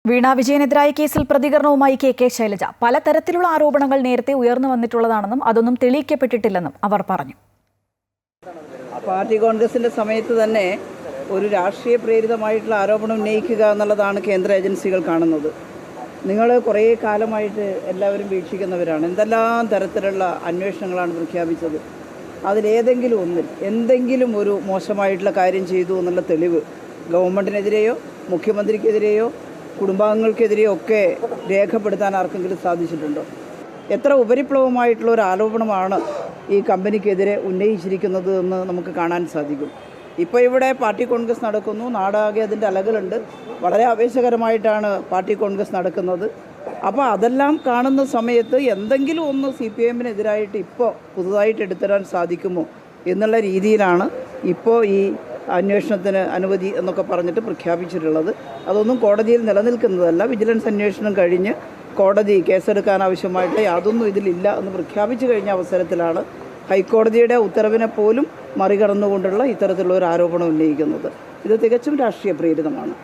വീണ വിജയനെതിരായ കേസിൽ പ്രതികരണവുമായി കെ ശൈലജ. പലതരത്തിലുള്ള ആരോപണങ്ങൾ നേരത്തെ ഉയർന്നു വന്നിട്ടുള്ളതാണെന്നും അതൊന്നും തെളിയിക്കപ്പെട്ടിട്ടില്ലെന്നും അവർ പറഞ്ഞു. പാർട്ടി കോൺഗ്രസിൻ്റെ സമയത്ത് തന്നെ ഒരു രാഷ്ട്രീയ പ്രേരിതമായിട്ടുള്ള ആരോപണം ഉന്നയിക്കുക എന്നുള്ളതാണ് കേന്ദ്ര ഏജൻസികൾ കാണുന്നത്. നിങ്ങൾ കുറേ കാലമായിട്ട് എല്ലാവരും വീക്ഷിക്കുന്നവരാണ്. എന്തെല്ലാം തരത്തിലുള്ള അന്വേഷണങ്ങളാണ് പ്രഖ്യാപിച്ചത്. അതിലേതെങ്കിലും ഒന്നിൽ എന്തെങ്കിലും ഒരു മോശമായിട്ടുള്ള കാര്യം ചെയ്തു എന്നുള്ള തെളിവ് ഗവൺമെൻറ്റിനെതിരെയോ മുഖ്യമന്ത്രിക്കെതിരെയോ കുടുംബാംഗങ്ങൾക്കെതിരെയോ ഒക്കെ രേഖപ്പെടുത്താൻ ആർക്കെങ്കിലും സാധിച്ചിട്ടുണ്ടോ? എത്ര ഉപരിപ്ലവമായിട്ടുള്ള ഒരു ആരോപണമാണ് ഈ കമ്പനിക്കെതിരെ ഉന്നയിച്ചിരിക്കുന്നത് എന്ന് നമുക്ക് കാണാൻ സാധിക്കും. ഇപ്പോൾ ഇവിടെ പാർട്ടി കോൺഗ്രസ് നടക്കുന്നു, നാടാകെ അതിൻ്റെ അലകളുണ്ട്. വളരെ ആവേശകരമായിട്ടാണ് പാർട്ടി കോൺഗ്രസ് നടക്കുന്നത്. അപ്പോൾ അതെല്ലാം കാണുന്ന സമയത്ത് എന്തെങ്കിലും ഒന്ന് CPM-നെതിരായിട്ട് ഇപ്പോൾ പുതുതായിട്ട് എടുത്തുതരാൻ സാധിക്കുമോ എന്നുള്ള രീതിയിലാണ് ഇപ്പോൾ ഈ അന്വേഷണത്തിന് അനുമതി എന്നൊക്കെ പറഞ്ഞിട്ട് പ്രഖ്യാപിച്ചിട്ടുള്ളത്. അതൊന്നും കോടതിയിൽ നിലനിൽക്കുന്നതല്ല. വിജിലൻസ് അന്വേഷണം കഴിഞ്ഞ് കോടതി കേസെടുക്കാൻ ആവശ്യമായിട്ട് യാതൊന്നും ഇതിലില്ല എന്ന് പ്രഖ്യാപിച്ചു കഴിഞ്ഞ അവസരത്തിലാണ് ഹൈക്കോടതിയുടെ ഉത്തരവിനെ പോലും മറികടന്നുകൊണ്ടുള്ള ഇത്തരത്തിലുള്ള ഒരു ആരോപണം ഉന്നയിക്കുന്നത്. ഇത് തികച്ചും രാഷ്ട്രീയ പ്രേരിതമാണ്.